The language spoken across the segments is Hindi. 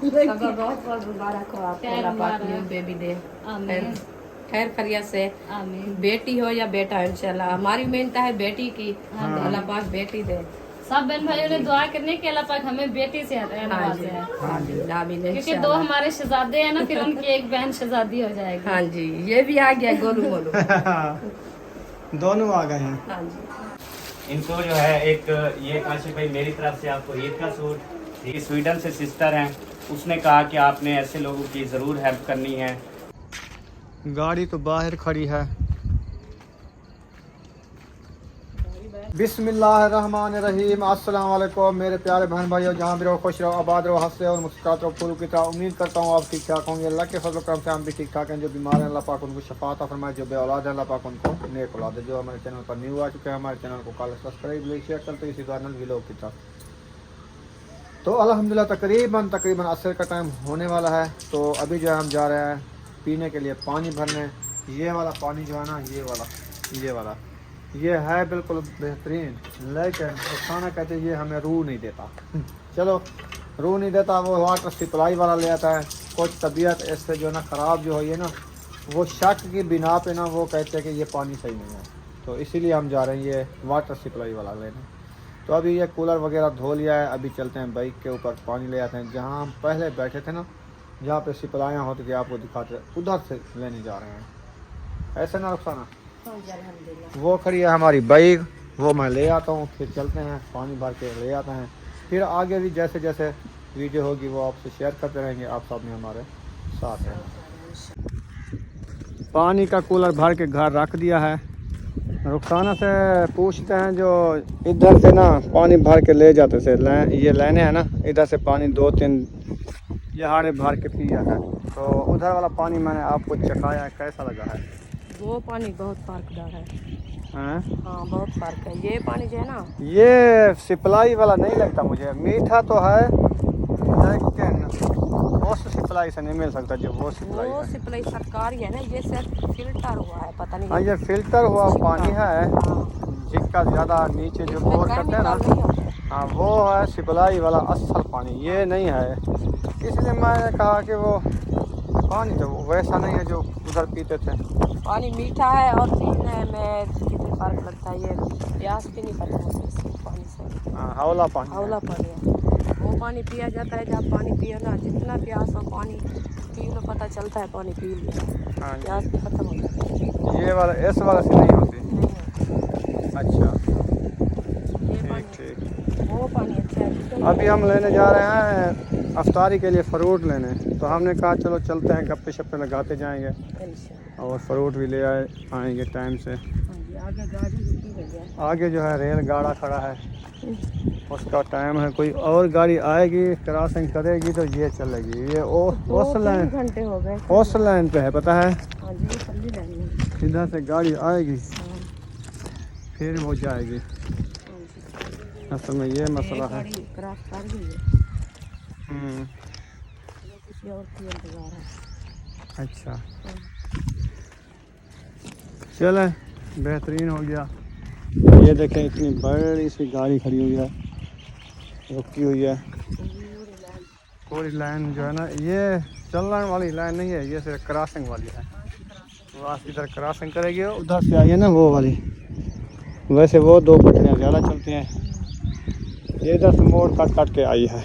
सबका बहुत बहुत मुबारक हो आपको, अल्लाह पाक न्यू बेबी दे, खैर खैरियत से। बेटी हो या बेटा, इंशाल्लाह हमारी मेहनत है बेटी की, अल्लाह पाक बेटी दे। सब बहन भाइयों ने दुआ करने के अल्लाह पाक हमें बेटी से नवाजे है। क्योंकि दो हमारे शहजादे हैं ना, फिर उनकी एक बहन शहजादी हो जाएगी। हाँ जी, ये भी आ गया गोलू मोलू। दोनों आ गए हैं। हाँ जी। इनको जो है एक ये काशिफ भाई मेरी तरफ से आपको ईद का सूट, ये स्वीडन से सिस्टर हैं, उसने कहा कि आपने ऐसे लोगों की ज़रूर हेल्प करनी है। गाड़ी तो बाहर खड़ी है। बिस्मिल्लाहिर्रहमानिर्रहीम। अस्सलाम वालेकुम मेरे प्यारे बहन भाइयों, जहाँ भी रहो खुश रहो, आबाद रहो, हंसते और मुस्कुराते रहो फूलों की तरह। उम्मीद करता हूँ आप ठीक ठाक होंगे। अल्लाह के फजल करम से हम भी ठीक ठाक हैं। जो बीमार हैं अल्लाह पाक उनको शफात फरमाए, जो बे औलाद है अल्लाह पाक उनको नेक औलाद है। जो हमारे चैनल पर न्यू आ चुके हैं, हमारे चैनल को कल सब्सक्राइब शेयर करते इसी दौरान व्लॉग की तरफ। तो अल्हम्दुलिल्लाह तकरीबन असर का टाइम होने वाला है। तो अभी जो है हम जा रहे हैं पीने के लिए पानी भरने। ये वाला पानी जो है ना, ये वाला ये है बिल्कुल बेहतरीन, लेकिन खाना कहते ये हमें रूह नहीं देता। चलो रूह नहीं देता, वो वाटर सप्लाई वाला ले आता है। कुछ तबीयत इससे जो ना ख़राब जो है ना, वो शक की बिना पे ना वो कहते हैं कि ये पानी सही नहीं है, तो इसीलिए हम जा रहे हैं ये वाटर सप्लाई वाला लेने। तो अभी ये कूलर वगैरह धो लिया है, अभी चलते हैं बाइक के ऊपर पानी ले आते हैं। जहाँ हम पहले बैठे थे ना, जहाँ पे सप्लाइयाँ होती थी आपको दिखाते, उधर से लेने जा रहे हैं। ऐसे ना रुखसाना, वो खड़ी है हमारी बाइक, वो मैं ले आता हूँ, फिर चलते हैं पानी भर के ले आते हैं। फिर आगे भी जैसे जैसे वीडियो होगी वो आपसे शेयर करते रहेंगे। आप सब में हमारे साथ हैं। पानी का कूलर भर के घर रख दिया है। रुखसाना से पूछते हैं, जो इधर से ना पानी भर के ले जाते थे, ये लेने हैं ना, इधर से पानी 2-3 जहाड़े भर के पिया है। तो उधर वाला पानी मैंने आपको चखाया है, कैसा लगा है? वो पानी बहुत फर्कदार है। हाँ बहुत फर्क है। ये पानी जो है ना, ये सप्लाई वाला नहीं लगता मुझे, मीठा तो है लेकिन उस सप्लाई से नहीं मिल सकता जो वो सप्लाई सरकारी है ना, ये सिर्फ फिल्टर हुआ है, पता नहीं। हाँ, ये फिल्टर हुआ पानी है, जिसका ज़्यादा नीचे जो बोर करते हैं ना, हाँ वो है सप्लाई वाला असल पानी, ये नहीं है। इसलिए मैंने कहा कि वो पानी तो वैसा नहीं है जो उधर पीते थे। पानी मीठा है और पीने में कितने फर्क लगता है। ये प्यास भी नहीं करता है पानी से। हाँ, हौला पानी है। वो पानी पिया जाता है, जब पानी पियो ना, जितना प्यास हो पानी पी लो, पता चलता है पानी पी लिया। हाँ, प्यास भी खत्म हो जाती है। ये वाला इस वाला से नहीं होती। अच्छा ठीक। वो पानी अच्छा है। अभी हम लेने जा रहे हैं अफ्तारी के लिए फ्रूट लेने, तो हमने कहा चलो चलते हैं, गप्पे शप्पे लगाते जाएंगे और फ्रूट भी ले आएंगे टाइम से। आगे जो है रेल गाड़ा खड़ा है, उसका टाइम है। कोई और गाड़ी आएगी क्रॉसिंग करेगी तो ये चलेगी। ये उस लाइन घंटे हो गए, उस लाइन पे है, पता है। हाँ, इधर से गाड़ी आएगी फिर वो जाएगी। असल में ये मसला है। अच्छा चले, बेहतरीन हो गया। ये देखें इतनी बड़ी सी गाड़ी खड़ी हुई है, रुकी हुई है। पूरी लाइन जो है ना, ये चलने वाली लाइन नहीं है, ये सिर्फ क्रॉसिंग वाली है। वहाँ से इधर क्रॉसिंग करेगी, उधर से आई है ना वो वाली। वैसे वो 2 पटरियाँ ज़्यादा चलती हैं, ये इधर से मोड़ काट के आई है।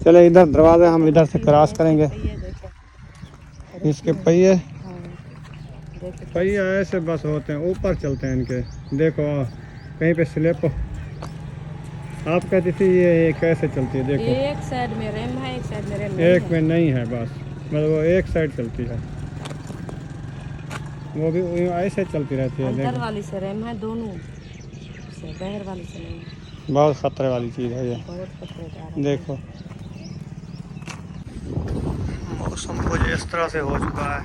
चले इधर दरवाज़ा हम इधर से क्रॉस करेंगे। इसके पहिए ऐसे बस होते हैं, ऊपर चलते हैं इनके। देखो कहीं पे स्लिप आप कहती थी ये कैसे चलती है, देखो एक साइड में रेम है, एक साइड में रेम एक में नहीं है, बस मतलब वो एक साइड चलती है, वो भी ऐसे चलती रहती है। अंदर वाली से रेम है, दोनों से, बाहर वाली से नहीं। बहुत ख़तरे वाली चीज़ है ये, बहुत खतरनाक है। देखो मौसम कुछ इस तरह से हो चुका है,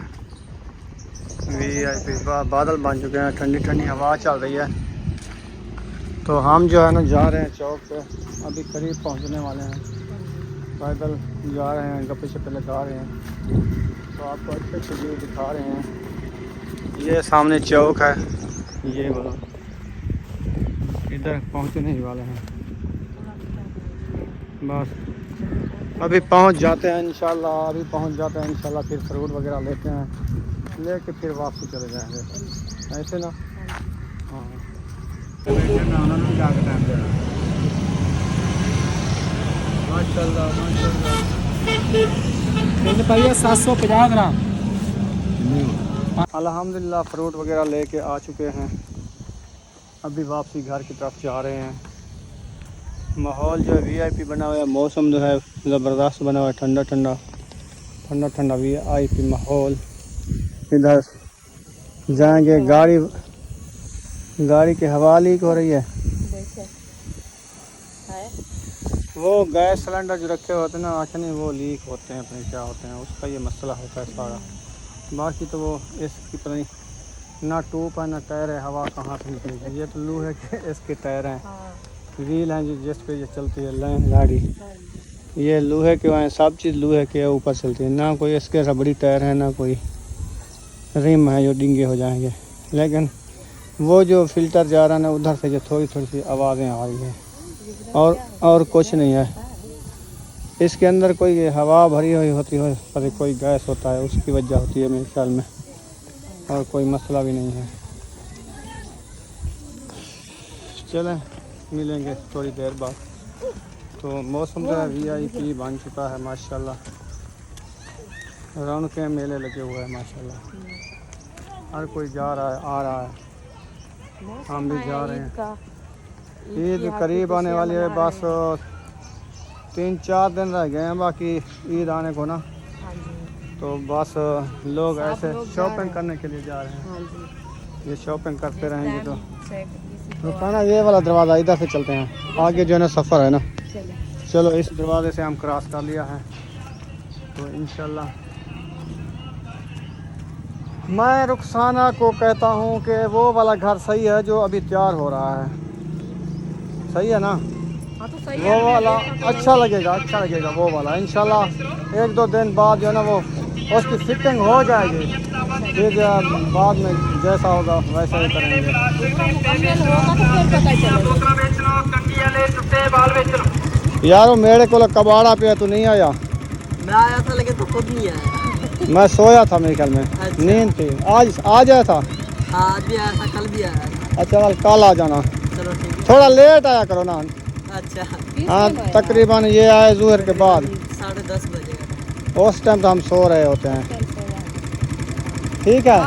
VIP बादल बन चुके हैं, ठंडी ठंडी हवा चल रही है। तो हम जो है ना जा रहे हैं चौक पे, अभी करीब पहुंचने वाले हैं। पैदल जा रहे हैं, गप्पे शप्पे लगा रहे हैं, तो आपको अच्छे अच्छे व्यू दिखा रहे हैं। ये सामने चौक है, ये बोलो इधर पहुंचने ही वाले हैं बस। अभी पहुंच जाते हैं इंशाल्लाह, अभी पहुंच जाते हैं इंशाल्लाह। फिर फ्रूट वगैरह लेते हैं, लेके फिर वापस चले जाएंगे, ऐसे ना। हाँ माशाल्लाह माशाल्लाह। 750 ग्राम। अल्हम्दुलिल्लाह फ्रूट वगैरह लेके आ चुके हैं, अभी वापसी घर की तरफ जा रहे हैं। माहौल जो है VIP बना हुआ है, मौसम जो है ज़बरदस्त बना हुआ है, ठंडा ठंडा ठंडा ठंडा VIP माहौल। इधर जाएंगे, गाड़ी की हवा लीक हो रही है। वो गैस सिलेंडर जो रखे होते हैं ना आखिर वो लीक होते हैं, अपने क्या होते हैं, उसका ये मसला होता है सारा। बाकी तो वो इसकी पता नहीं ना टूप है ना टायर है, हवा कहाँ से निकलेगी। ये तो लोहे के इसके टायर हैं, व्हील हैं जिस पे ये चलती है गाड़ी, ये लोहे के हैं, सब चीज़ लोहे के ऊपर चलती है। ना कोई इसके रबड़ी टायर है ना कोई रिम है जो डिंगे हो जाएंगे। लेकिन वो जो फ़िल्टर जा रहा है ना उधर से जो थोड़ी थोड़ी सी आवाज़ें आ रही हैं, और कुछ नहीं है। इसके अंदर कोई हवा भरी हुई होती है, पर कोई गैस होता है उसकी वजह होती है मेरे ख्याल में, और कोई मसला भी नहीं है। चलें मिलेंगे थोड़ी देर बाद। तो मौसम जो है VIP बन चुका है माशाल्लाह, रौनकें मेले लगे हुए हैं माशाल्लाह। हर कोई जा रहा है आ रहा है, हम भी जा रहे हैं। ईद करीब आने वाली है, बस 3-4 दिन रह गए हैं बाकी ईद आने को ना। तो बस लोग ऐसे शॉपिंग करने के लिए जा रहे हैं, ये शॉपिंग करते रहेंगे। तो रुकाना ये वाला दरवाज़ा, इधर से चलते हैं, आगे जो है ना सफ़र है ना। चलो इस दरवाजे से हम क्रॉस कर लिया है, तो इंशाल्लाह मैं रुखसाना को कहता हूँ कि वो वाला घर सही है जो अभी तैयार हो रहा है, सही है ना। हाँ तो सही वो वाला अच्छा लगेगा वो वाला। इंशाल्लाह 1-2 दिन बाद जो है ना वो उसकी फिटिंग हो जाएगी, फिर बाद में जैसा होगा वैसा ही करेंगे। यारो मेरे को कबाड़ा पे तो नहीं आया, मैं आया था लेकिन तो खुद नहीं आया। मैं सोया था मेरे ख्याल में, नींद थी। आज आया था, आज भी आया था, कल भी आया था। अच्छा कल आ जाना, चलो ठीक है। थोड़ा लेट आया करो ना। अच्छा हाँ तकरीबन ये आए ज़ोहर के बाद, 10:30 बजे। उस टाइम तो हम सो रहे होते हैं। ठीक है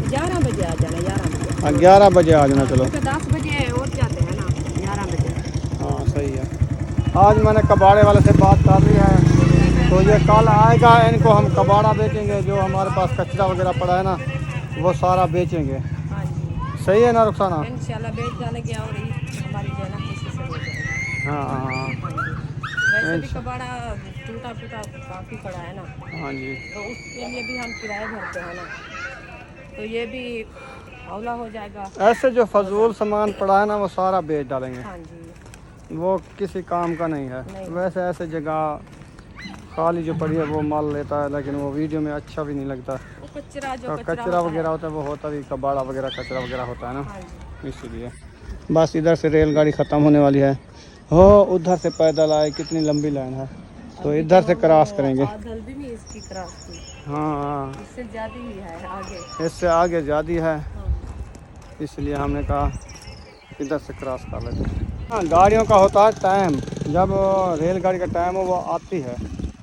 11 बजे आ जाना, 11 बजे आ जाना। चलो 10 बजे और जाते हैं ना, 11 बजे। हाँ सही है। आज मैंने कबाड़े वाले से बात कर ली है, तो ये कल आएगा, इनको हम कबाड़ा बेचेंगे, जो हमारे पास कचरा वगैरह पड़ा है ना वो सारा बेचेंगे। हाँ जी सही है ना रुखसाना? इंशाल्लाह बेच डालेंगे और हमारी जो है ना किसी से हो जाएगी। हाँ वैसे भी कबाड़ा टूटा काफ़ी पड़ा है ना। हाँ जी। तो उसके लिए भी हम किराए भरते हैं ना, तो ये भी हौला हो जाएगा। ऐसे जो फजूल सामान पड़ा है ना वो सारा बेच डालेंगे। हाँ जी वो किसी काम का नहीं है। वैसे ऐसे जगह खाली जो पड़ी है वो माल लेता है, लेकिन वो वीडियो में अच्छा भी नहीं लगता। वो कचरा जो कचरा वगैरह होता है वो होता भी कबाड़ा वगैरह कचरा वगैरह होता है ना, हाँ जी। इसीलिए। बस इधर से रेलगाड़ी ख़त्म होने वाली है, हो उधर से पैदल आए, कितनी लंबी लाइन है, तो इधर से क्रॉस करेंगे। आधल भी नहीं इसकी क्रॉस की, हाँ इससे ज़्यादा ही है आगे, इससे आगे ज़्यादा है, हाँ। इसलिए हमने कहा इधर से क्रॉस कर लेते हैं। हाँ गाड़ियों का होता है टाइम, जब रेलगाड़ी का टाइम हो वो आती है,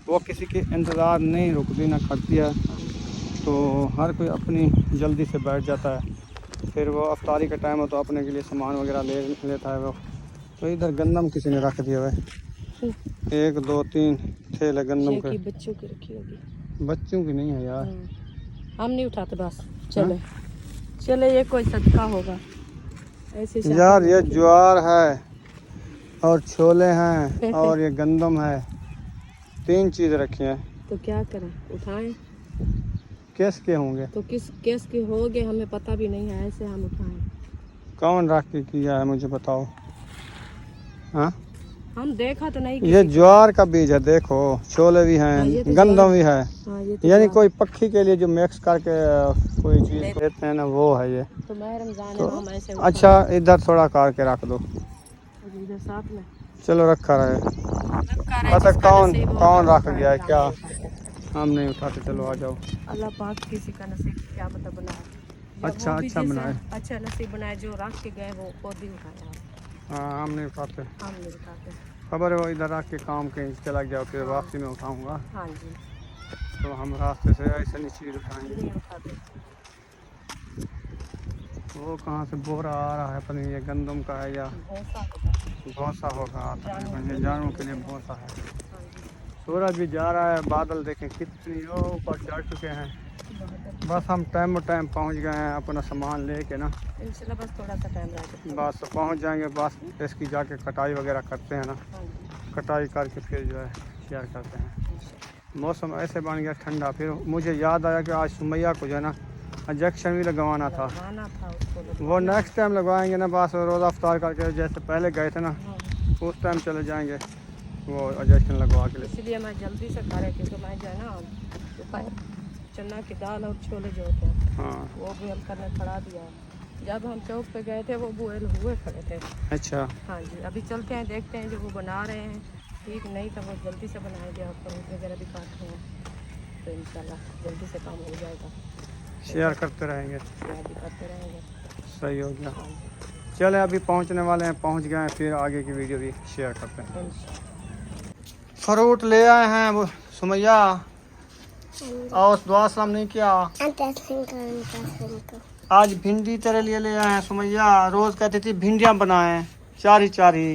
वो किसी के इंतज़ार नहीं रुकती ना खड़ती है, तो हर कोई अपनी जल्दी से बैठ जाता है। फिर वो अफ्तारी का टाइम हो तो अपने के लिए सामान वगैरह ले लेता है वो। तो इधर गंदम किसी ने रख दिया है, 1 2 3 थैले गंदम के। बच्चों की रखी होगी, बच्चों की नहीं है यार, हम नहीं उठाते बस। चले ये कोई सदका होगा ऐसे यार। ये ज्वार है और छोले हैं और ये गंदम है, 3 चीज़ रखी हैं। तो क्या करें, उठाएं? किस के होंगे? तो किस के होंगे हमें पता भी नहीं है, ऐसे हम उठाएं? कौन रख के किया है मुझे बताओ। हाँ हम देखा तो नहीं। ये ज्वार का बीज है, देखो छोले भी हैं, तो गंदम भी है, तो यानी कोई पक्षी के लिए जो मिक्स करके कोई चीज़ देते हैं ना वो है ये। तो मैं रमजान तो हम ऐसे अच्छा इधर थोड़ा करके रख दो, इधर साथ में। चलो रखा रहे, रखा रहे, पता जिसका कौन नसीब होगा कौन रख वो गया है क्या, खाएगा। हम नहीं उठाते। चलो आ जाओ। अल्लाह पाक किसी का नसीब क्या पता बनाए। जब अच्छा वो भी अच्छा जिसे बनाए। अच्छा नसीब बनाए, जो रख के गए वो खुद ही उठाया। हाँ हम नहीं उठाते, हम नहीं उठाते। खबर है वो इधर रख के काम कहीं चला गया, फिर वापसी में उठाऊंगा, हाँ जी, तो हम रास्ते से ऐसे नहीं चीज़ उठाएंगे। नहीं उठाते। वो कहाँ से बोरा आ रहा है, पता नहीं ये गंदम का है या भूसा होता है। भौसा होगा, तकरीबन ये जानवरों के लिए भौसा है। हाँ जी, सूरज भी जा रहा है, बादल देखें कितनी ऊपर चढ़ चुके हैं। बस हम टाइम टाइम पहुंच गए हैं अपना सामान लेके ना, इंशाल्लाह बस थोड़ा सा टाइम रह गया। बस पहुंच जाएंगे। बस इसकी जाके कटाई वगैरह करते हैं ना, हाँ जी, कटाई करके फिर जो है शेयर करते हैं। मौसम ऐसे बन गया ठंडा, फिर मुझे याद आया कि आज सुमैया को जो है ना इंजेक्शन भी लगवाना था, लगाना था उसको। वो नेक्स्ट टाइम लगवाएंगे ना, बस रोज़ा अफ्तार करके जैसे पहले गए थे ना हाँ, उस टाइम चले जाएंगे वो इंजेक्शन लगवा के लिए। इसलिए मैं जल्दी से खा रही, क्योंकि मैं जो है ना दोपहर चना की दाल और छोले जो होते हैं हाँ वो बॉयल करने खड़ा दिया है। जब हम चौक पे गए थे वो बॉयल हुए खड़े थे। अच्छा हाँ जी, अभी चलते हैं, देखते हैं जो वो बना रहे हैं ठीक, नहीं तो वो जल्दी से बनाएंगे और फ्रूट वगैरह भी काट रहे हैं, तो इंशाल्लाह जल्दी से काम हो जाएगा। शेयर करते रहेंगे, शेयर भी करते रहेंगे। सही हो गया। हाँ जी, चले अभी पहुंचने वाले हैं, पहुंच गए हैं, फिर आगे की वीडियो भी शेयर करते हैं। फ्रूट ले आए हैं वो सुमैया, और दुआ सलाम नहीं किया। आज भिंडी तेरे लिए ले आए हैं सुमैया, रोज कहती थी भिंडियाँ बनाए चारी चारी,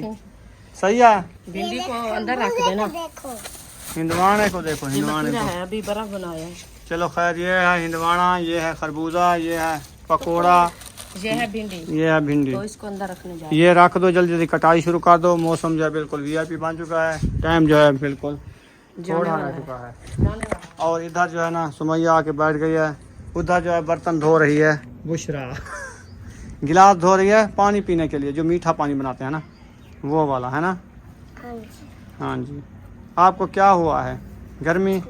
सही है। भिंडी को अंदर रख देना। हिंदवाने को देखो, हिंदवाने को। है अभी बर्फ बनाया है। चलो खैर, ये है हिंदवाना, ये है खरबूजा, ये है पकोड़ा, ये है भिंडी, ये है भिंडी। तो इसको अंदर रखने जा। ये रख दो, जल्दी जल्दी कटाई शुरू कर दो। मौसम जो है बिल्कुल वीआईपी बन चुका है, टाइम जो है बिल्कुल थोड़ा रह चुका है। और इधर जो है ना सुमैया आके बैठ गई है, उधर जो है बर्तन धो रही है बुशरा, गिलास धो रही है पानी पीने के लिए, जो मीठा पानी बनाते हैं ना वो वाला है ना। हाँ जी। आपको क्या हुआ है, गर्मी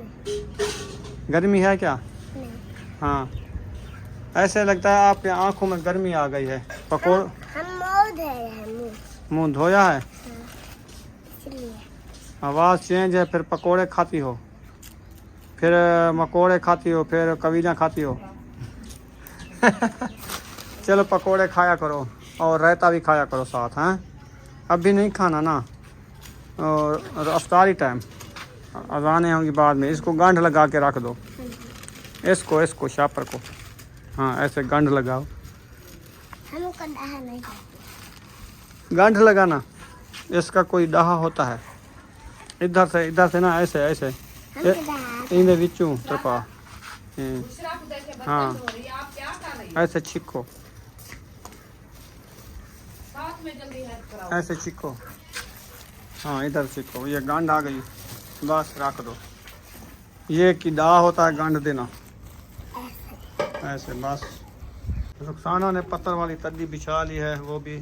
गर्मी है क्या? हाँ ऐसे लगता है आपके आंखों में गर्मी आ गई है। पकोड़ मुँह धोया है, आवाज़ चेंज है, फिर पकोड़े खाती हो, फिर मकोड़े खाती हो, फिर कबीजा खाती हो। चलो पकोड़े खाया करो और रायता भी खाया करो साथ, हैं? अभी नहीं खाना ना, और अफ्तारी टाइम अजाने होंगी बाद में। इसको गांठ लगा के रख दो, इसको शापर को, हाँ ऐसे गांठ लगाओ। गांठ लगाना, इसका कोई डाहा होता है, इधर से ना ऐसे ऐसे इनके विचों तरफा, हाँ ऐसे छिको, ऐसे छिको, हाँ इधर छिको। ये गांठ आ गई, बस रख दो। ये की डाह होता है गांठ देना, ऐसे बस। रुखसाना ने पत्थर वाली तद्दी बिछा ली है, वो भी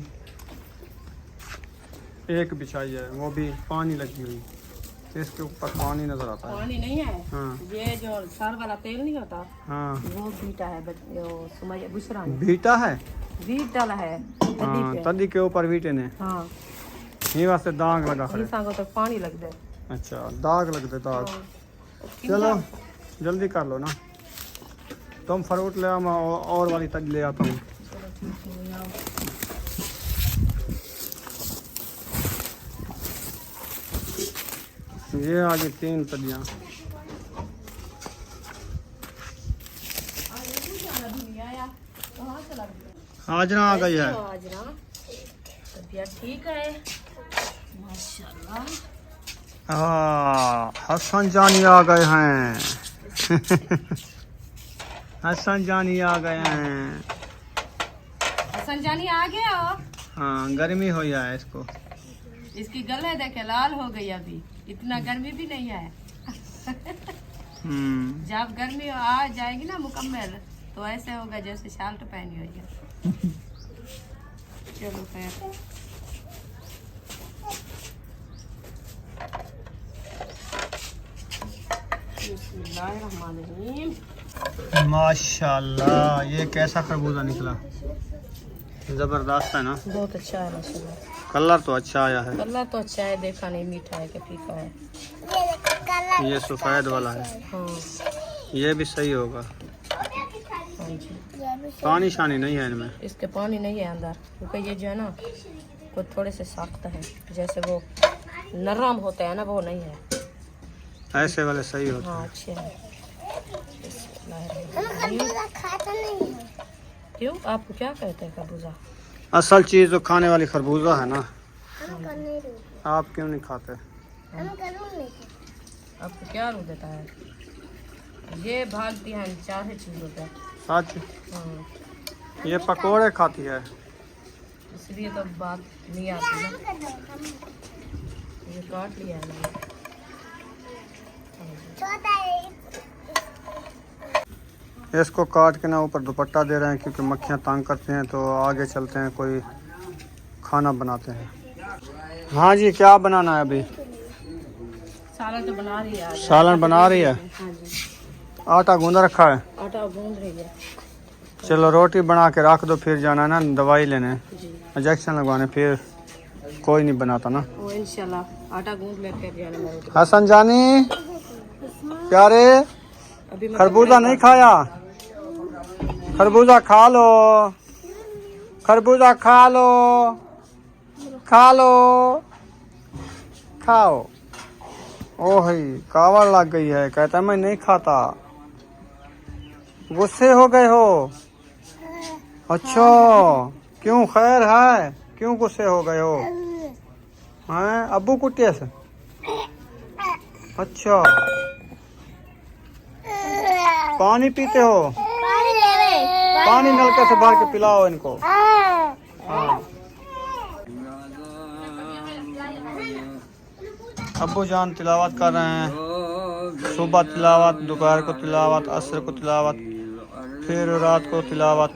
एक बिछाई है, वो भी पानी लगी हुई, इसके ऊपर पानी नजर आता है। पानी नहीं है, हाँ ये जो सर वाला तेल नहीं होता, हाँ वो बीटा है, सुमैया बुशरा ने बीटा है, बीट डाला है हाँ तद्दी के ऊपर बीटे ने, हाँ ये वास्ते दाग लगा खड़े। सांगो तो पानी लग दे। अच्छा दाग लग दे, दाग। चलो जल्दी कर लो ना, तुम फ्रूट ले आओ, मैं और वाली तद्दी ले आता हूँ। ये आगे 3 तद्दियाँ। हाजरा आ गई है, हाजरा तबीयत ठीक है माशाल्लाह। हसन जानी आ गए हैं। हसन जानी आ गए हैं। हसन जानी आ गया। हाँ गर्मी हो जाए इसको, इसकी गले देखे लाल हो गई, अभी इतना गर्मी भी नहीं है। जब गर्मी आ जाएगी ना मुकम्मल, तो ऐसे होगा जैसे शर्ट पहनी हुई है। चलो खैर, बिस्मिल्लाहिर्रहमानिर्रहीम। माशाल्लाह ये कैसा खरबूजा निकला, जबरदस्त है ना। बहुत अच्छा है माशाल्लाह। कलर तो अच्छा आया है। कलर तो अच्छा है, देखा नहीं मीठा है कि फीका है। ये सफेद वाला है। हाँ ये भी सही होगा। हाँ जी। पानी शानी नहीं है इनमें। इसके पानी नहीं है अंदर, क्योंकि ये जो है ना वो थोड़े से सख्त है, जैसे वो नरम होते हैं ना, वो नहीं है। ऐसे वाले सही होते हाँ हैं। अच्छे हैं। खाता नहीं है। क्यों, आपको क्या कहते हैं खरबूजा? असल चीज़ तो खाने वाली खरबूजा है ना। हम कर नहीं रहे। आप क्यों नहीं खाते? हम करूँ नहीं। आपको क्या रू देता है? ये भागती है चाहे चीज़ों पे। सच? हाँ, ये पकोड़े खाती है। इसलिए तो बात नहीं आती ना। ये काट लिया है मैंने। छोटा है। इसको काट के ना ऊपर दुपट्टा दे रहे हैं, क्योंकि मक्खियाँ तंग करते हैं। तो आगे चलते हैं, कोई खाना बनाते हैं। हाँ जी, क्या बनाना है अभी? सालन तो बना रही है आज। सालन बना रही है। हाँ जी, आटा गूंदा रखा है। आटा गूंद रही है चलो रोटी बना के रख दो, फिर जाना है ना दवाई लेने, जी। इंजेक्शन लगवाने। फिर कोई नहीं बनाता ना। वो इंशाल्लाह आटा गूंद ले फिर जाने में रोटी। हसन जानी प्यारे, अभी मैं खरबूजा नहीं खाया? खरबूजा खा लो, खरबूजा खा लो, खा लो, खाओ। ओह कावड़ लग गई है, कहता मैं नहीं खाता। गुस्से हो गए हो? अच्छा, क्यों, खैर है? क्यों गुस्से हो गए हो? हैं अब्बू कुटिया से? अच्छा, पानी पीते हो? पानी ले ले। पानी नलके से भर के पिलाओ इनको। हाँ। अब्बू जान तिलावत कर रहे हैं। सुबह तिलावत, दोपहर को तिलावत, असर को तिलावत, फिर रात को तिलावत।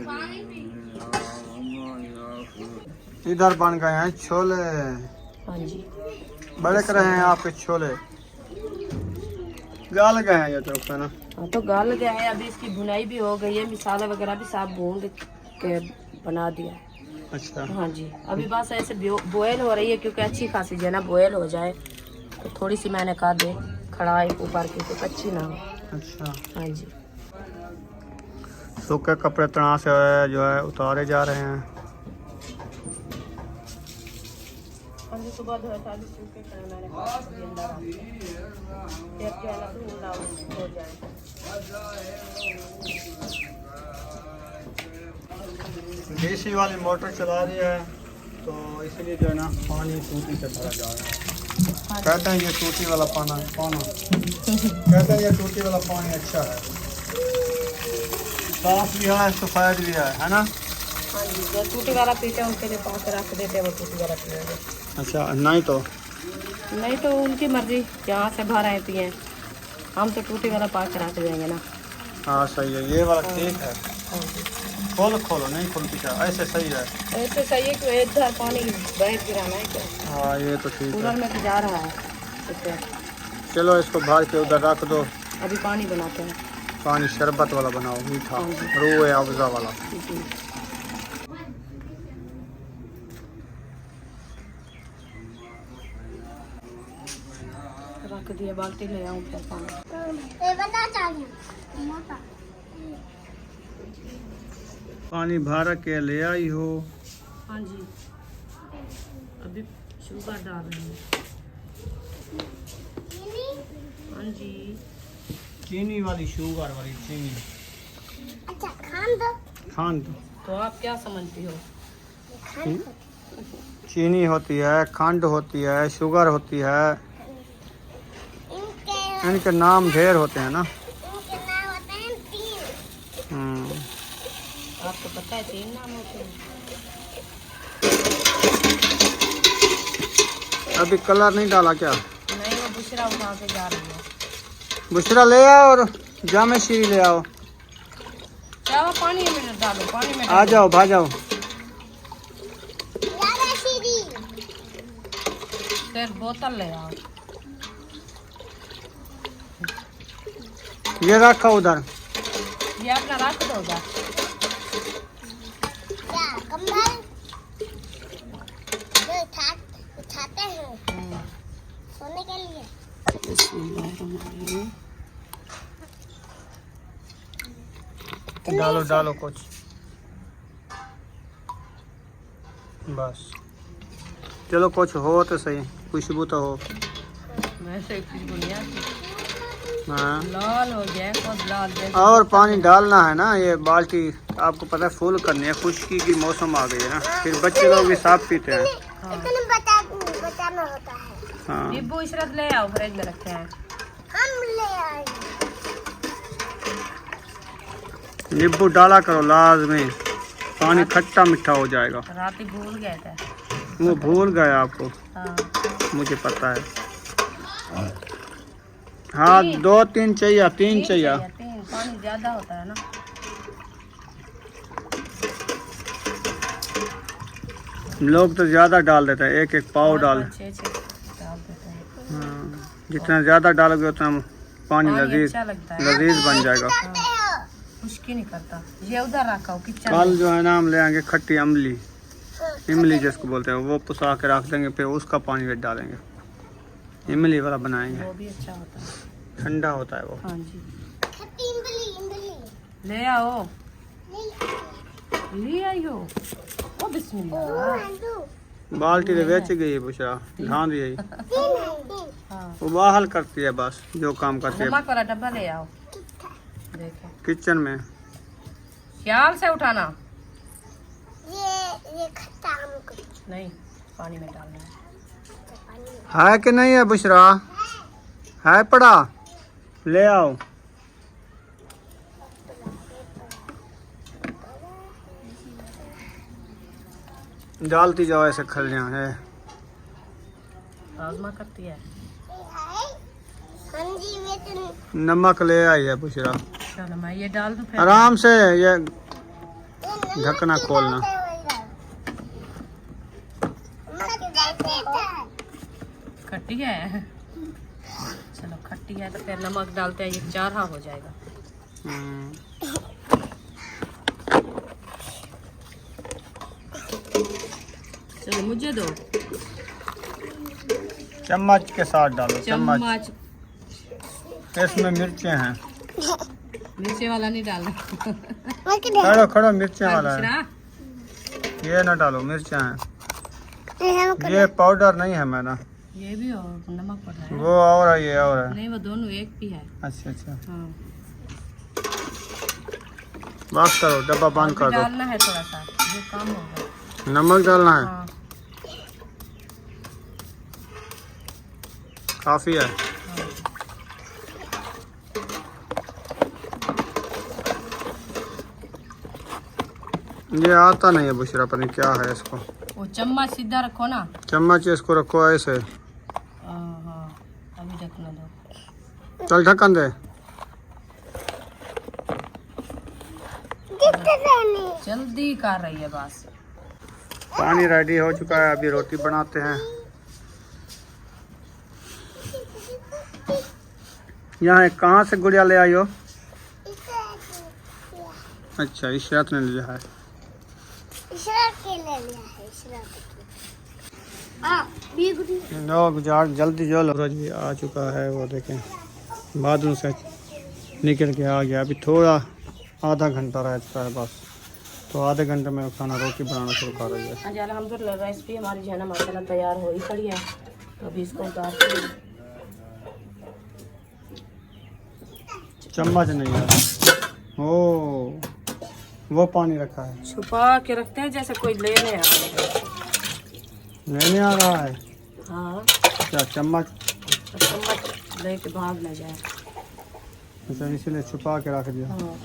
इधर बन गए हैं छोले। हाँ जी, बड़े कर रहे हैं आपके छोले। गाल गए हैं ये तो ना। हाँ तो गाल गया है। अभी इसकी भुनाई भी हो गई है, मसाला वगैरह भी साफ भून के बना दिया। अच्छा, हाँ जी, अभी बस ऐसे बॉयल हो रही है, क्योंकि अच्छी खासी जो है ना बॉयल हो जाए। तो थोड़ी सी मैंने कहा दे खड़ाई ऊपर की, तो कच्ची ना हो। अच्छा। हाँ जी, सूखे कपड़े तना से जो है उतारे जा रहे हैं। अभी सुबह धोए था, अभी सूखे खड़े मैंने कहा अभी अंदर आ गया। फिर क्या है ना, धुला हो जाए। डीसी वाली मोटर चला रही है, तो इसलिए जो है ना पानी टूटी से भरा जा रहा है। कहते हैं ये टूटी वाला पानी कहते हैं ये टूटी वाला पानी अच्छा है, साफ भी है, सफेद भी है ना? हाँ जी, जो टूटी वाला पीते हैं उनके लिए पाँच रख देते हैं, वो टूटी वाला पिएंगे। अच्छा, नहीं तो उनकी मर्जी, जहाँ से भर आए पिए। हम तो टूटी वाला पाँच रख देंगे ना। हाँ सही है, ये वाला ठीक है। हाँ जी, खोलो नहीं खुलती क्या? ऐसे सही है। ऐसे सही है कि इधर पानी बह गिराना है क्या? हाँ ये तो ठीक कूलर है। में तो जा रहा है इससे। चलो इसको भर के उधर रख दो। अभी पानी बनाते हैं। पानी शरबत वाला बनाओ, मीठा, हाँ जी। रूह अफ़ज़ा वाला। जी, रख दिया, बाल्टी ले आऊँ फिर पानी। ये बता चाहिए मोटा। पानी भर के ले आई हो? हाँ जी, अभी शुगर डाल रहे हैं। हाँ जी, चीनी वाली, शुगर वाली चीनी। अच्छा खान दो। खंड, तो आप क्या समझती हो? चीनी होती है, खंड होती है, शुगर होती है। इनके इनके नाम ढेर होते हैं ना। इनके नाम होते हैं 3। आपको पता है 3 नाम होते हैं? अभी कलर नहीं डाला क्या? नहीं, वो बुशरा उठा के जा रही है। बुशरा ले आओ और जामे शीरी ले आओ। क्या वो पानी में डालो, पानी में आ जाओ, भाग जाओ। ज्यादा सीधी। फिर बोतल ले आओ। ये रखो उधर। ये अपना रख दो उधर। क्या कंबल? जो था डालो डालो कुछ, बस चलो कुछ हो तो सही, खुशबू तो हो। वैसे खुशबू नहीं आती। हाँ लाल हो गया है, बहुत लाल जैसे। और पानी डालना है ना, ये बाल्टी आपको पता है फुल करनी है, खुश्की की मौसम आ गई है ना, फिर बच्चे लोग भी साफ पीते हैं। इतने बचाना होता है। हाँ नींबू इशरत ले आओ, फ्रिज में रखे हैं। हम ले आए। नींबू डाला करो लाजमी, पानी खट्टा मीठा हो जाएगा। रात ही भूल गए थे। वो भूल गए आपको, हाँ मुझे पता है। हाँ 2-3 चाहिए, 3 चाहिए। 3 पानी ज्यादा होता है ना। लोग तो ज्यादा डाल देते हैं, एक पाव डाल। 6 डाल देते हैं। हाँ, जितना ज्यादा डालोगे उतना पानी लजीज अच्छा लगता है, लजीज बन जाएगा। खुश्की नहीं करता। ये उधर रखा हो किचन कल जो है ना हम ले आएंगे खट्टी इमली, इमली जिसको बोलते हैं, वो पुसा के रख देंगे, फिर उसका पानी में डालेंगे, इमली वाला बनाएंगे। वो भी अच्छा होता है। ठंडा होता है वो। हाँ जी, खट्टी इमली इमली ले आओ। नहीं ले आई हो। ओ बिस्मिल्लाह। बाल्टी तो बेच गई है बुशरा, ढांड यही तीन हाँ, वो बाहर करती है, बस जो काम करती है नमक वाला डब्बा ले आओ। देखो किचन में। ख्याल से उठाना। ये खट्टा हमको नहीं, पानी में डालना है। है कि नहीं है बुशरा? है पड़ा, ले आओ। डालती जाओ ऐसे खलियां है। आजमा करती है। हाँ जी मैं तो नमक ले आई है बुशरा, चलो मैं ये डाल दूं फिर। आराम से ये ढकना खोलना। खट्टी है। चलो खट्टी है तो फिर नमक डालते हैं, ये चारा हो जाएगा। चलो मुझे दो चम्मच के साथ डालो, चम्मच। चम्मच। इसमें मिर्चें हैं, मिर्ची वाला नहीं डालना। खड़ो खड़ो मिर्चें वाला है, दूसरा? ये ना डालो, मिर्चें हैं। ये पाउडर नहीं है मैंने, ये भी और नमक पड़ रहा है। वो और है ये और है। नहीं, वो दोनों एक भी है। अच्छा अच्छा, हाँ, बस करो, डब्बा बंद और कर भी दो। डालना है थोड़ा सा, ये काम होगा। नमक डालना है, हाँ काफी है। ये आता नहीं है बुशरा, पता नहीं क्या है इसको। वो चम्मच सीधा रखो ना। चम्मच इसको रखो ऐसे। हाँ, अभी ढकना दो। चल ढक्कन दे। जल्दी कर रही है बस। पानी रेडी हो चुका है, अभी रोटी बनाते हैं। यहाँ कहाँ से गुड़िया ले आई हो? अच्छा, इशरत ने लिया है। इशरत के ले लिया है, इशरत के। लो गुजार जल्दी जो लो जी आ चुका है, वो देखें बादलों से निकल के आ गया। अभी थोड़ा आधा घंटा रह चुका है बस, तो आधे घंटे में खाना रोटी बनाना शुरू कर रही है। आज अल्हम्दुलिल्लाह रेसिपी हमारी जो है ना माशाल्लाह तैयार हो ही पड़ी है। तो अभी इसको उतारते हैं। चम्मच नहीं है, ओ वो पानी रखा है, छुपा के रखते हैं जैसे कोई लेने आ रहा है। लेने आ रहा है। हाँ, क्या चम्मच? तो चम्मच लेके भाग न जाए। अच्छा, इसीलिए छुपा के रख दिया। हाँ,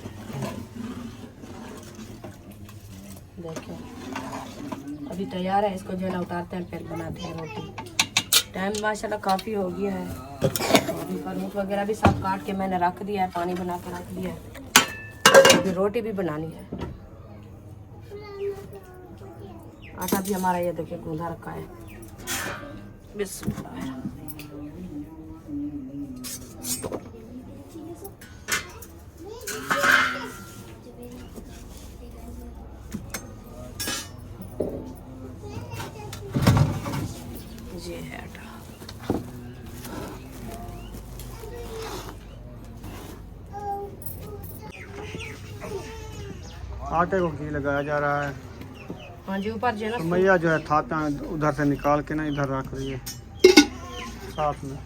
देखिए अभी तैयार है, इसको जो है ना उतारते हैं, फिर बनाते हैं रोटी। टाइम माशाल्लाह काफ़ी हो गया है। अभी फरूट वगैरह भी सब काट के मैंने रख दिया है, पानी बना के रख दिया है। अभी रोटी भी बनानी है। आटा भी हमारा ये देखिए गूंधा रखा है। बिस्मिल्लाह। ये है आटा। आटे को घी लगाया जा रहा है। हाँ जी, ऊपर जो है तो ना मैया जो है थापा उधर से निकाल के ना इधर रख रही है साथ में।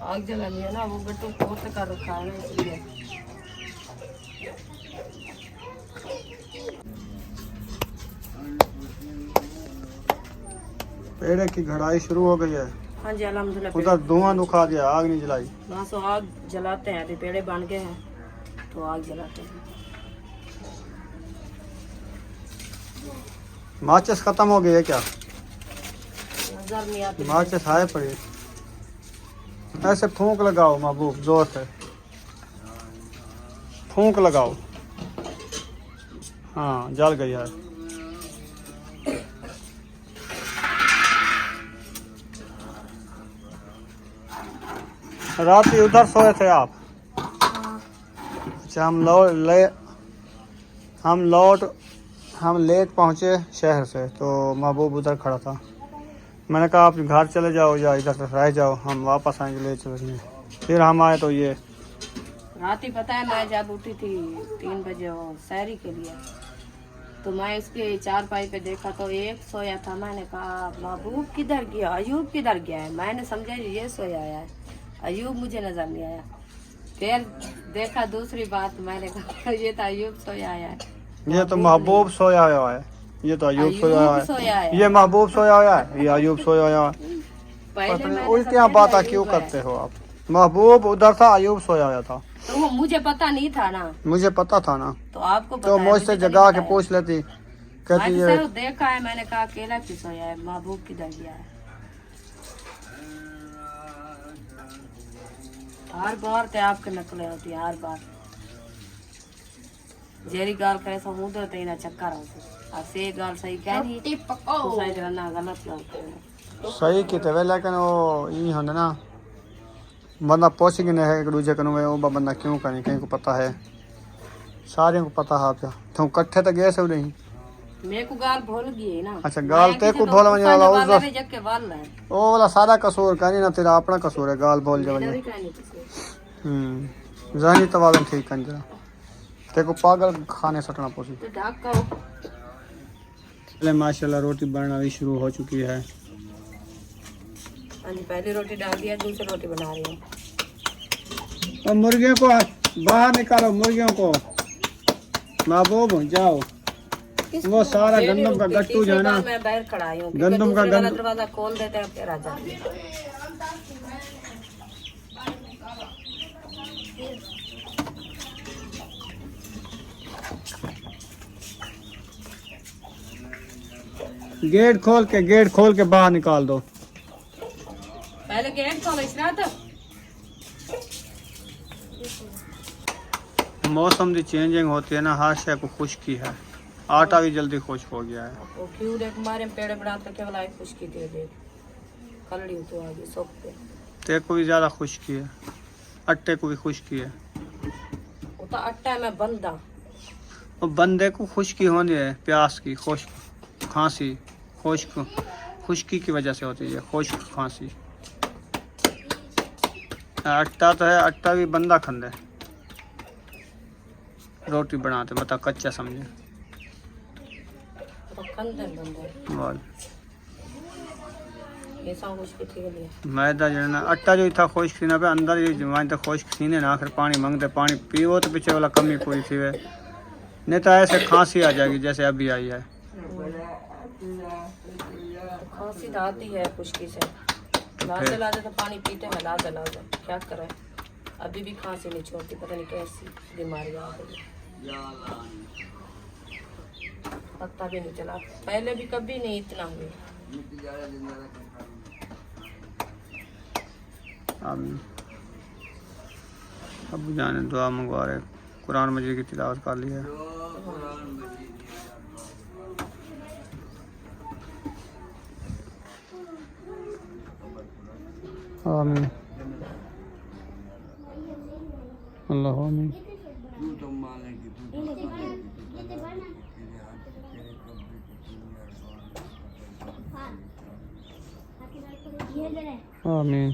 आग जलानी है ना, वो गट्टू पोत कर रखा है ना इसलिए। पेड़े की घड़ाई शुरू हो गई है। हाँ जी अल्हम्दुलिल्लाह। उधर धुआं दुखा दिया, आग नहीं जलाई। बस वो आग जलाते हैं, तो पेड़े बन गए हैं तो आग जलाते हैं। माचिस खत्म हो गई है क्या? नजर नहीं आती। माचिस हाय पड़ी। ऐसे फूंक लगाओ महबूब, जोर से फूंक लगाओ। हाँ जल गई है। रात ही उधर सोए थे आप? अच्छा, हम लेट पहुँचे शहर से, तो महबूब उधर खड़ा था। मैंने कहा आप घर चले जाओ या इधर से रह जाओ, हम वापस आएंगे ले चलेंगे। फिर हम आए तो ये रात ही पता है, मैं जब उठी थी 3 बजे वो सहरी के लिए, तो मैं इसके चारपाई पे देखा तो एक सोया था। मैंने कहा महबूब किधर गया, अयूब किधर गया है। मैंने समझा ये सोया है, अयूब मुझे नजर नहीं आया। फिर देखा दूसरी बात, मैंने कहा ये तो अयूब सोया है। ये तो महबूब सोया हुआ है, ये तो अयूब सोया है। ये महबूब सोया हुआ है, ये अयूब सोया हुआ है। पहले उल्टियाँ बातें क्यों करते हो आप? महबूब उधर था, अयूब सोया हुआ था। तो वो मुझे पता नहीं था ना। मुझे पता था ना, तो आपको पता तो है, मुझसे मुझे तो जगा नहीं के पता पूछ लेती। है। कहती मैंने है सर देखा है, मैंने कहा अकेला क्यों सोया है, महबूब किधर गया है। हर बार ते आपके नकलें होती है, हर बार जेरी गाल करे सो मुंह तो तेरा चक्कर होती। से गाल सही कह रही है, तो सही रहना गलत लगता है। सही किते वे, लेकिन वो यही होंगे ना, बंदा पूछ के नहीं है एक दूजे को वो बंदा क्यों करें, कहीं को पता है, सारे को पता है। आप तुम कट्ठे तो गए से नहीं? मेरे को गाल भूल गई ना। अच्छा, गाल ते को भूल मने वाला उस जग के वाल है। ओ वाला सारा कसूर कहनी ना, तेरा अपना कसूर है, गाल बोल मेरा जावे। भी कहनी किसी जहनी तवाज़ुन ठीक कर जरा, तेरे को पागल खाने सटना पड़ी। तो ढाक का पहले माशाल्लाह रोटी बनना भी शुरू हो चुकी है। हाँ जी, पहली रोटी डाल दिया, दूसरी रोटी बना रही हूँ। और मुर्गियों को बाहर निकालो, मुर्गियों को। महबूब जाओ, वो सारा गंदम का गट्टू जो है ना, मैं बाहर खड़ा हूँ, गंदम का दरवाजा खोल देते हैं फिर आ जाती है। गेट खोल के बाहर निकाल दो। पहले गेट खोलो इशरात। मौसम की चेंजिंग होती है ना, हर शय को खुश्की है। आटा भी जल्दी खुश्क हो गया है। वो क्यों देख मारे पेड़ बड़ा तो केवल आई खुशकी दे दे कलड़ी तो आ गई सोख पे। तेरे को भी ज़्यादा खुश्की है, आटे को भी खुश्की है। वो तो आटा में बंदा और बंदे को खुश्की होनी है, प्यास की, खुश्क खांसी, खुश्की की वजह से होती है खुश्क खांसी। आटा तो है, आटा भी बंदा खंदे रोटी बनाते, बता कच्चा समझे। तो खंदे बंदे बोल ये सब खुशकी थी लिए मैदा जो है ना, आटा जो था खुश्क थी ना पे अंदर ये जमाइन तो खुश्क थी ना, आखिर पानी मांगते, पानी पीवो तो पीछे वाला कमी पूरी थी वे, नहीं तो ऐसे खांसी आ जाएगी जैसे अभी आई है। खांसी तो आती है खुशकी से, लाते लाते तो पानी पीते हैं, लाते लाते क्या करें। अभी भी खांसी नहीं छोड़ती, पता नहीं कैसी बीमारी आ गई, पता भी नहीं चला। पहले भी कभी नहीं इतना हुई। अब जाने दुआ मंगवा रहे, कुरान मजीद की तिलावत कर ली है। आमीन, अल्लाह आमीन। आमीन।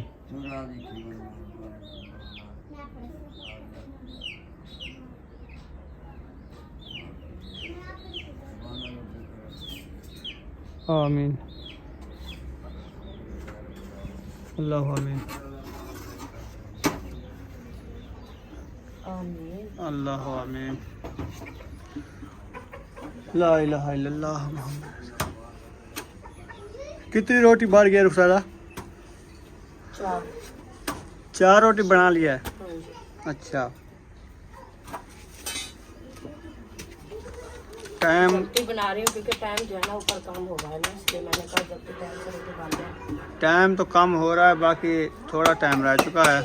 आमीन अल्लाह आमीन आमीन। अल्लाह आमीन ला इलाहा इल्लल्लाह मुहम्मद। कितनी रोटी बार गया रुखसारा? 4 रोटी बना लिया है। हाँ जी। अच्छा टाइम जल्दी बना रही हूँ क्योंकि टाइम जो है ना ऊपर काम हो रहा है ना, इसलिए मैंने कहा जल्दी टाइम से रोटी बन जाए। टाइम तो कम हो रहा है, बाकी थोड़ा टाइम रह चुका है,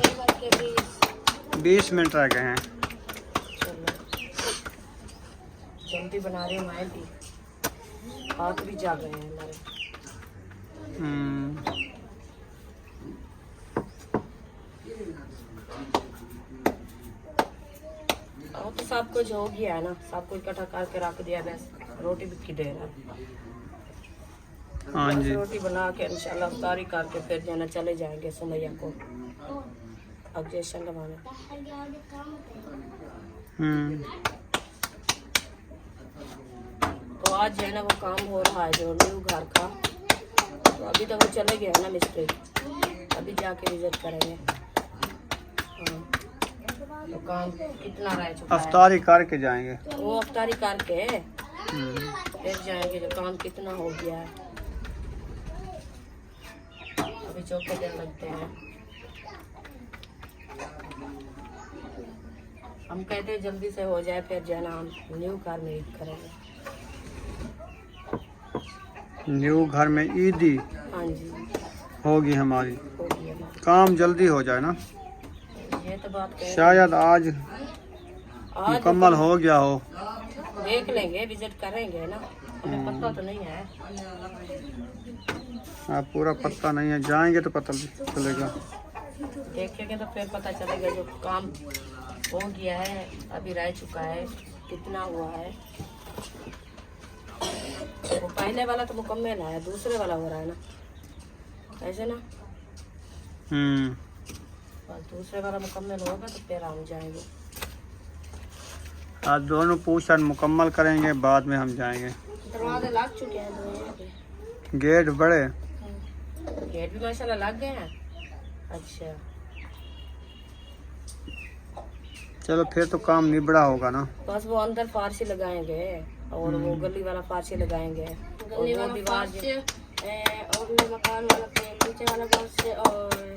20 मिनट रह गए हैं। जल्दी बना रही हूँ, मैं भी हाथ भी जा गए हैं हमारे। तो सब कुछ हो गया है ना, सब कुछ इकट्ठा करके रख दिया, बस रोटी भी की देर है। हाँ जी रोटी बना के इंशाल्लाह अफ्तारी करके फिर जाना चले जाएंगे सुमैया को ऑब्जेक्शन लगाने। तो आज जो है ना वो काम हो रहा है जो न्यू घर का, तो अभी तो वो चले गए हैं ना मिस्त्री, अभी जाके विजिट करेंगे। हाँ। तो काम कितना रह चुका है, अफ्तारी करके जाएंगे, वो अफ्तारी करके फिर जाएंगे जो काम कितना हो गया है। अभी चौके दिन लगते हैं, हम कहते हैं जल्दी से हो जाए फिर जाना हम न्यू कार में ईद करेंगे। न्यू घर में ईदी हाँ जी होगी हमारी, हो गया ना। काम जल्दी हो जाए ना, ये तो बात कह शायद आज आज मुकम्मल हो गया हो। देख लेंगे, विजिट करेंगे ना, हमें पता तो नहीं है। आप पूरा पता नहीं है, जाएंगे तो पता चलेगा। देखेंगे तो फिर पता चलेगा जो काम हो गया है, अभी रह चुका है, कितना हुआ है। वो पहले वाला तो मुकम्मल है, दूसरे वाला हो रहा है ना, ऐसे ना। और दूसरे वाला मुकम्मल होगा तो फिर हम जाएंगे। आज दोनों पोर्शन मुकम्मल करेंगे, बाद में हम जाएंगे। दरवाजे लग चुके हैं दोनों के। गेट बड़े, गेट भी माशाल्लाह लग गए हैं। अच्छा चलो फिर तो काम निबड़ा होगा ना। बस वो अंदर फारसी लगाएंगे और वो गली वाला फारसी लगाएंगे, और वो दीवार और मकान वाला नीचे वाला फारसी, और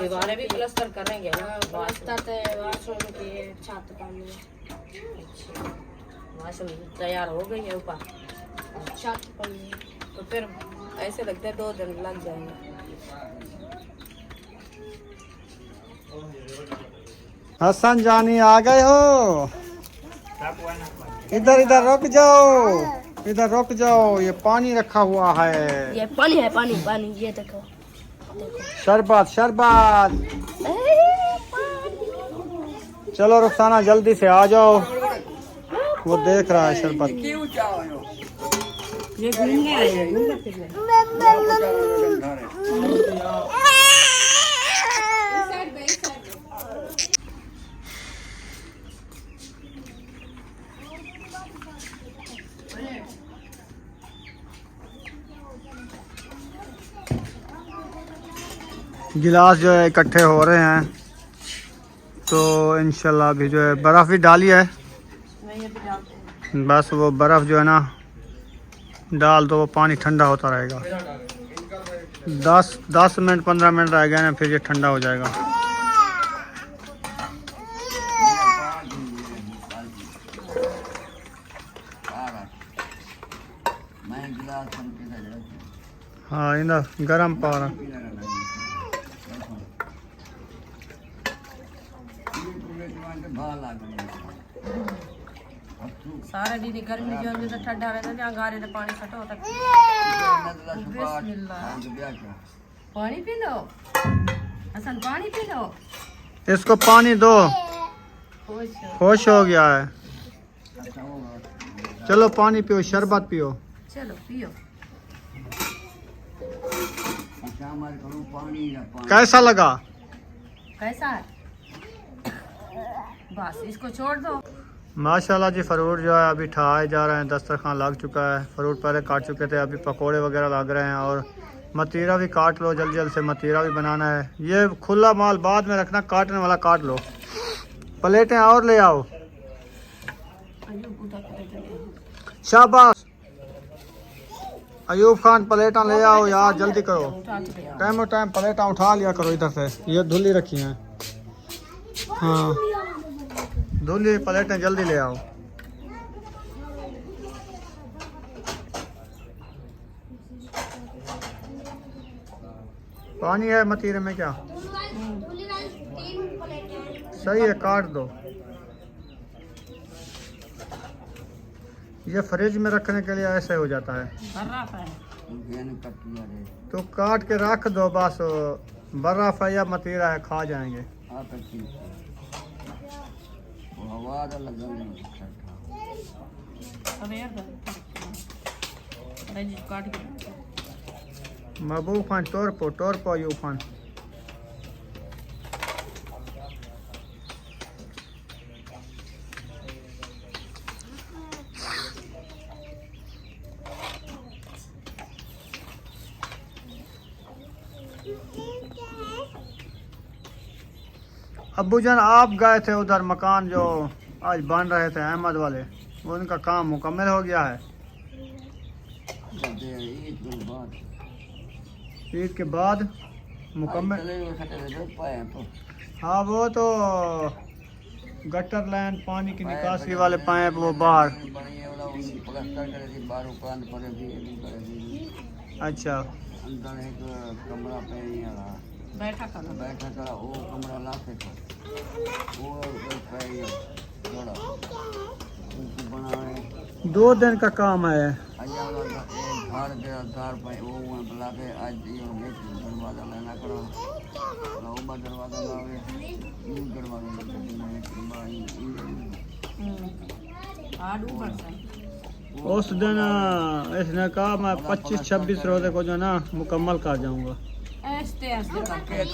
दीवारें भी प्लास्टर करेंगे ना, वाशरूम की छत का। अच्छा वाशरूम तैयार हो गई है ऊपर छत पर, तो फिर ऐसे लगता है 2 दिन लग जाएंगे। हसन जानी आ गए हो, इधर इधर रुक जाओ, इधर रुक जाओ, ये पानी रखा हुआ है। ये पानी है, पानी पानी, ये देखो शरबत शरबत। चलो रुखसाना जल्दी से आ जाओ, वो देख रहा है शरबत। ये घूमने आए हैं, घूमने फिरने। गिलास जो है इकट्ठे हो रहे हैं, तो इंशाल्लाह अभी जो है बर्फ़ भी डाली है, बस वो बर्फ़ जो है ना डाल दो, वो पानी ठंडा होता रहेगा। 10 मिनट 15 मिनट रह गए ना, फिर ये ठंडा हो जाएगा। हाँ इंदा गरम पा रहा। सारा दिन गर्मी जो है तो ठंडा रहता है, गारे में पानी सटा होता है। पानी पी लो हसन, पानी पी लो। इसको पानी दो, खुश हो गया है। चलो पानी पियो, शरबत पियो। चलो पियो। कैसा लगा? कैसा है? बस इसको छोड़ दो, माशाल्लाह जी फ्रूट जो है अभी ठहाए जा रहे हैं, दस्तरखान लग चुका है। फ्रूट पहले काट चुके थे, अभी पकोड़े वगैरह लग रहे हैं। और मतीरा भी काट लो, जल्दी जल्दी से मतीरा भी बनाना है। ये खुला माल बाद में रखना, काटने वाला काट लो। प्लेटें और ले आओ। शाबाश अयूब खान, प्लेटा ले आओ यार, जल्दी करो। टाइम टाइम प्लेटा उठा लिया करो इधर से, ये धुली रखी हैं। हाँ धुली प्लेटें जल्दी ले आओ। पानी है मतीरे में क्या? सही है, काट दो। ये फ्रिज में रखने के लिए ऐसे हो जाता है, तो काट के रख दो बस। बर्फ है या मतीरा है, खा जाएंगे। महबूब खान टोर पो यूब खान। अब्बूजान आप गए थे उधर मकान जो आज बन रहे थे अहमद वाले, वो उनका काम मुकम्मल हो गया है? ईद के बाद मुकम्मल? हाँ वो तो गटर लाइन पानी की निकासी वाले पाइप वो बाहर। अच्छा बैठा करो। वो कमरा लाके वो 2 दिन का काम है। उस दिन इसने कहा मैं 25-26 रोजे को जो ना मुकम्मल कर जाऊंगा। ऐसे ऐसे करके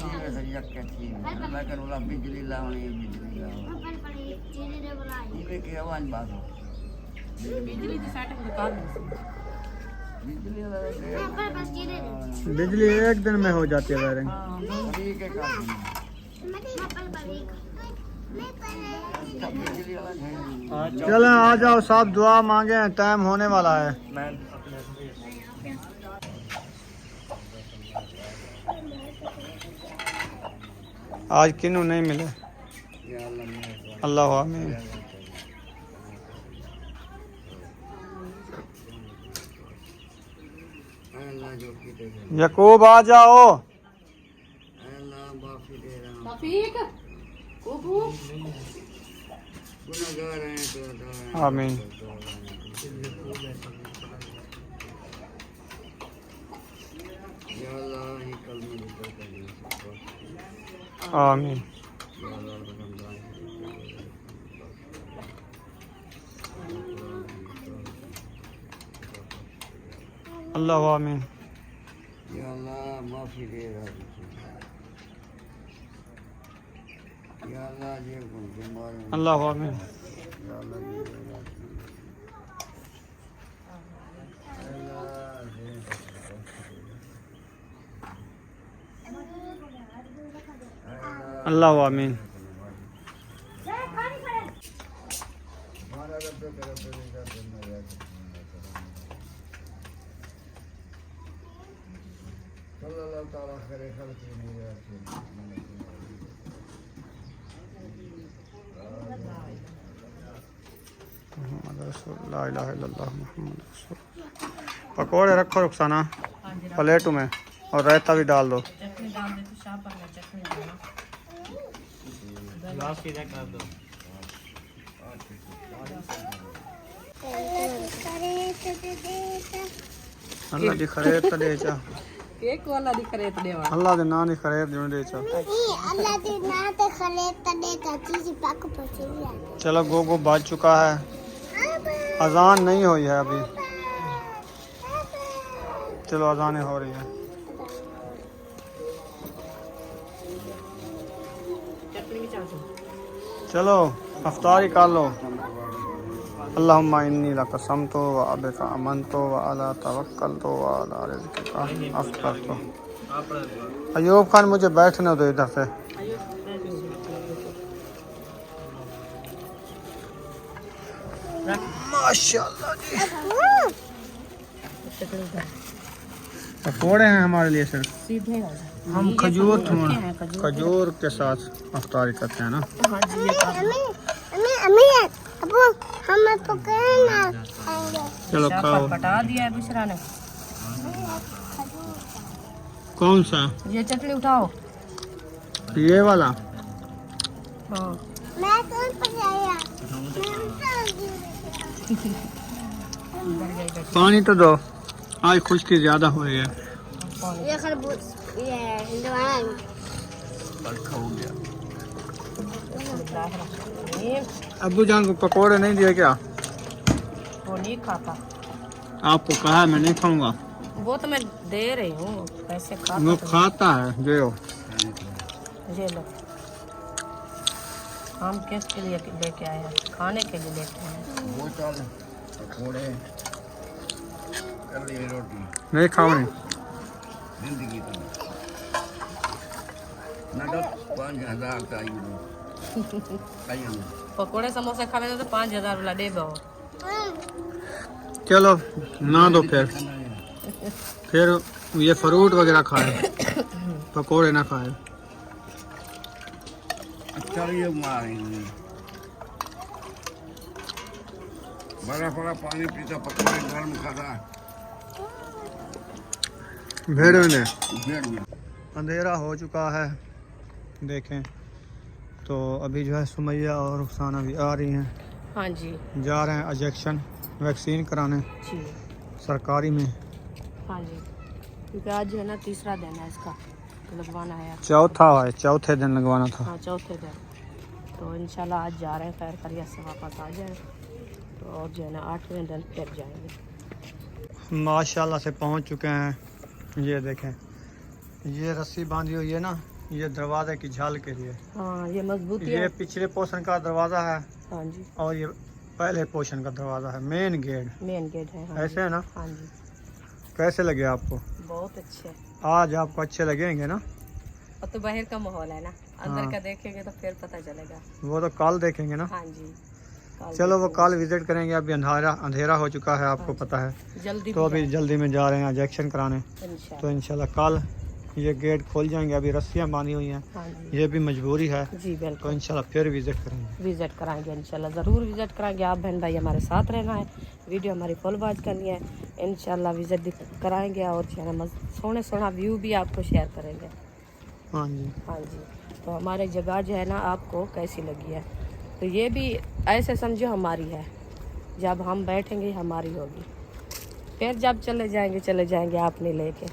बिजली लावनी बिजली की सेटिंग कर बिजली 1 दिन में हो जाती है वायरिंग। चलें आ जाओ, सब दुआ मांगे, टाइम होने वाला है। आज किन्नू नहीं मिले। अल्लाह आमीन। यकूब आ जाओ। आमीन। आमीन। अल्लाह आमीन। या अल्लाह माफी दे रहा या अल्लाह जे को बीमार अल्लाह आमीन। या अल्लाह अल्लाह आमीन। पकौड़े रखो रुखसाना प्लेट में और रायता भी डाल दो। चटनी डाल दे तो शाह पर चटनी ग्लास सीधा कर दो। अल्लाह दी खैर त दे चा। केक वाला दी खरीद देवा। अल्लाह दे नाम दी खैर दे चा। अल्लाह के नाम पे खले तने का चीज पाक पहुंची है। चलो गोगो बाज चुका है, अजान नहीं हुई है अभी। चलो अजानें हो रही है। चटनी भी चाचू चलो अफ्तारी कर लो। अल्लाहुम्मा इन्नी लक़समतु व अबिका अमनतु व अला तवक्कलतु व अला रिज़्क़िका अफ़तरतु। अयूब खान मुझे बैठने दो इधर से। माशाल्लाह जी। पकौड़े हैं हमारे लिए सिर्फ। सीधे हम खजूर खजूर के साथ अफ्तारी करते हैं ना। हाँ जी ये अम्मी अबू हम पकड़ना खाएंगे। चलो खाओ। पटा दिया है बुशरा ने। कौन सा? ये चटनी उठाओ। ये वाला? हाँ मैं कौन पकाया? पानी तो दो, आज खुश्की ज्यादा हो रही है। ये खरबूज ये हिंदवाना अब्बू जान को पकोड़े नहीं दिए क्या? वो नहीं खाता। आपको कहा मैं नहीं खाऊंगा। वो तो मैं दे रही हूँ पैसे वो खाता। खाता है दे दो। ये लो हम किसके लिए लेके आए हैं? खाने के लिए लेके आए हैं। बोतल पकौड़े कर लिए रोटी नहीं खाओ नहीं। जिंदगी तो नगद 5,000 चाहिए। पकोड़े समोसे खावे तो 5,000 वाला दे दो। चलो ना दो फिर ये फ्रूट वगैरह खाए, पकोड़े ना खाए। अच्छा ये मारेंगे बड़ा बड़ा पानी पीता पकौड़े गर्म खाता भेड़ में भेड़ में। अंधेरा हो चुका है देखें तो अभी जो है सुमैया और रुखसाना भी आ रही हैं। हाँ जी जा रहे हैं इंजेक्शन वैक्सीन कराने जी सरकारी में। हाँ जी क्योंकि आज जो है ना तीसरा दिन है इसका लगवाना है। चौथे दिन लगवाना था। हाँ चौथे दिन तो इंशाल्लाह आज जा रहे हैं खैर खैरियत से वापस आ जाए तो और जो है ना 8वें दिन फिर जाएंगे। माशाल्लाह से पहुंच चुके हैं। ये देखें ये रस्सी बांधी हुई है ना, ये दरवाजे की झाल के लिए। हाँ ये मजबूती ये है। पिछले पोर्शन का दरवाज़ा है हाँ जी और ये पहले पोर्शन का दरवाज़ा है, मेन गेट। मेन गेट है। हाँ ऐसे है ना? हाँ जी कैसे लगे आपको? बहुत अच्छे। आज आपको अच्छे लगेंगे ना? और तो बाहर का माहौल है ना, अंदर हाँ। का देखेंगे तो फिर पता चलेगा। वो तो कल देखेंगे ना। हाँ जी चलो वो कल विजिट करेंगे। अभी अंधेरा हो चुका है आपको पता है, जल्दी तो अभी जल्दी में जा रहे हैं इंजेक्शन कराने। इंशाल्लाह। तो इंशाल्लाह कल ये गेट खोल जाएंगे। अभी रस्सियाँ बांधी हुई हैं, हाँ जी ये भी मजबूरी है। जी तो बिल्कुल इंशाल्लाह फिर विजिट करेंगे। विजिट कराएंगे इंशाल्लाह ज़रूर विजिट कराएंगे। आप बहन भाई हमारे साथ रहना है, वीडियो हमारी फुल वॉच करनी है। इंशाल्लाह विजिट कराएंगे और सोने सोना व्यू भी आपको शेयर करेंगे। हाँ जी हाँ जी तो हमारी जगह जो है ना आपको कैसी लगी है? तो ये भी ऐसे समझो हमारी है, जब हम बैठेंगे हमारी होगी, फिर जब चले जाएंगे आप नहीं लेके।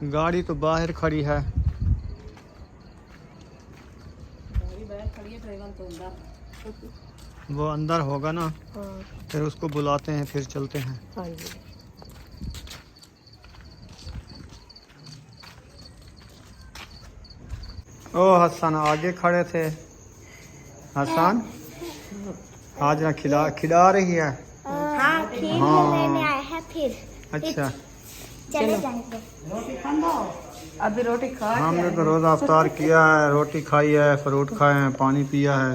गाड़ी तो बाहर खड़ी है। वो अंदर होगा ना, हाँ फिर उसको बुलाते हैं फिर चलते हैं। हाँ जी ओ हसन आगे खड़े थे। हसन आज ना खिला रही है। हाँ फिर हाँ। लेने आए हैं फिर अच्छा चले जाएंगे। अभी रोटी खा हमने तो रोज़ा अफ्तार किया है, रोटी खाई है, फ्रूट खाए हैं, पानी पिया है।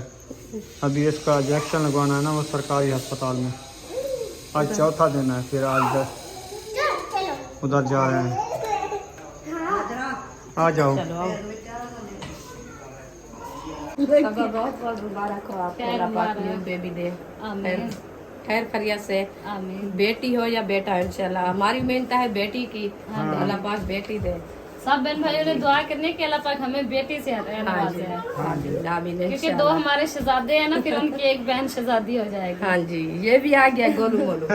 अभी इसका इंजेक्शन लगवाना है ना वो सरकारी अस्पताल में। आज चौथा दिन है, फिर आज उधर जा रहे हैं। आ जाओ। चलो आओ। बहुत बहुत मुबारक हो आपको, अल्लाह पाक न्यू बेबी दे। आमीन खैर खैरियत से आमीन। बेटी हो या बेटा इंशाल्लाह हमारी मेहनत है बेटी की, अल्लाह पाक बेटी दे। सब बहन भाइयों ने दुआ करने के अल्लाह पाक हमें बेटी से नवाजा है। हाँ जी आमीन क्योंकि इंशाल्लाह। 2 हमारे शहजादे हैं ना, फिर उनकी एक बहन शहजादी हो जाएगी। हाँ जी ये भी आ गया गोलू मोलू।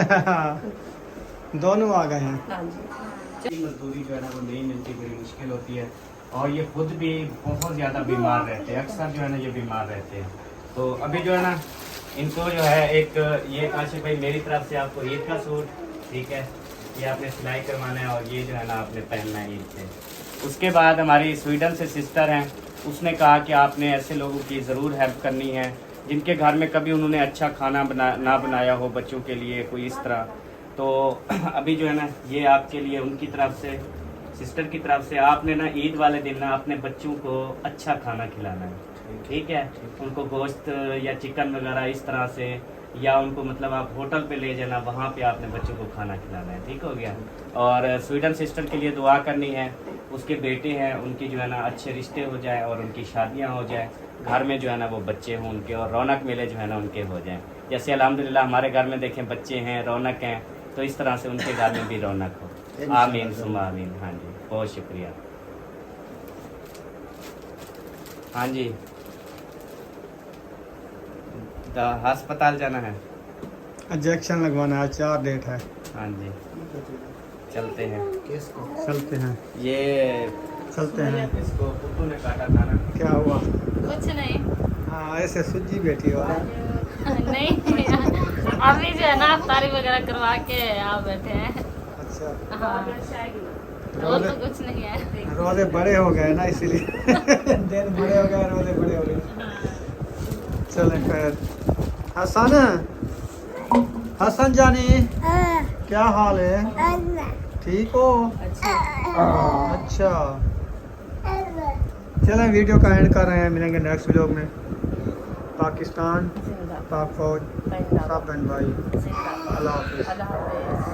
दोनों आ गए हैं। हाँ जी मजदूरी जो है ना वो नहीं मिलती, बड़ी मुश्किल होती है। और ये खुद भी बहुत ज़्यादा बीमार रहते हैं, अक्सर जो है ना ये बीमार रहते हैं। तो अभी जो है ना इनको जो है एक ये काशिफ भाई मेरी तरफ से आपको ईद का सूट, ठीक है, ये आपने सिलाई करवाना है और ये जो है ना आपने पहनना है ईद पे। उसके बाद हमारी स्वीडन से सिस्टर हैं, उसने कहा कि आपने ऐसे लोगों की ज़रूर हेल्प करनी है जिनके घर में कभी उन्होंने अच्छा खाना ना बनाया हो बच्चों के लिए कोई इस तरह, तो अभी जो है ना ये आपके लिए उनकी तरफ से, सिस्टर की तरफ से, आपने ना ईद वाले दिन ना अपने बच्चों को अच्छा खाना खिलाना है, ठीक है। उनको गोश्त या चिकन वगैरह इस तरह से, या उनको मतलब आप होटल पे ले जाना, वहाँ पे आपने बच्चों को खाना खिलाना है, ठीक हो गया। और स्वीडन सिस्टर के लिए दुआ करनी है, उसके बेटे हैं उनकी जो है ना अच्छे रिश्ते हो जाए और उनकी शादियाँ हो जाए, घर में जो है ना वो बच्चे हों उनके, और रौनक मेले जो है ना उनके हो जाएं। जैसे अल्हम्दुलिल्लाह हमारे घर में देखें बच्चे हैं, रौनक हैं, तो इस तरह से उनके घर में भी रौनक हो। आमीन सुम्मा आमीन। हाँ जी, बहुत शुक्रिया। हाँ जी, अस्पताल जाना है, इंजेक्शन लगवाना है, 4 डेट है। हाँ जी, चलते हैं। चलते हैं, ये चलते हैं। इसको कुत्तू ने काटा था ना। क्या हुआ? कुछ नहीं। हाँ, ऐसे सूजी बेटी हो। नहीं अभी जो है ना अफ्तारी वगैरह करवा के आप बैठे हैं। अच्छा, हाँ, और तो कुछ नहीं है। रोजे बड़े हो गए ना इसीलिए दिन बड़े हो गए, रोजे बड़े हो गए। चले खैर। हसन, हसन जानी क्या हाल है? ठीक हो? अच्छा, चलें वीडियो का एंड कर रहे हैं, मिलेंगे नेक्स्ट व्लॉग में। पाकिस्तान, पाक फौज, सब बहन भाई, अल्लाह हाफिज़। अल्लाह हाफ़िज़।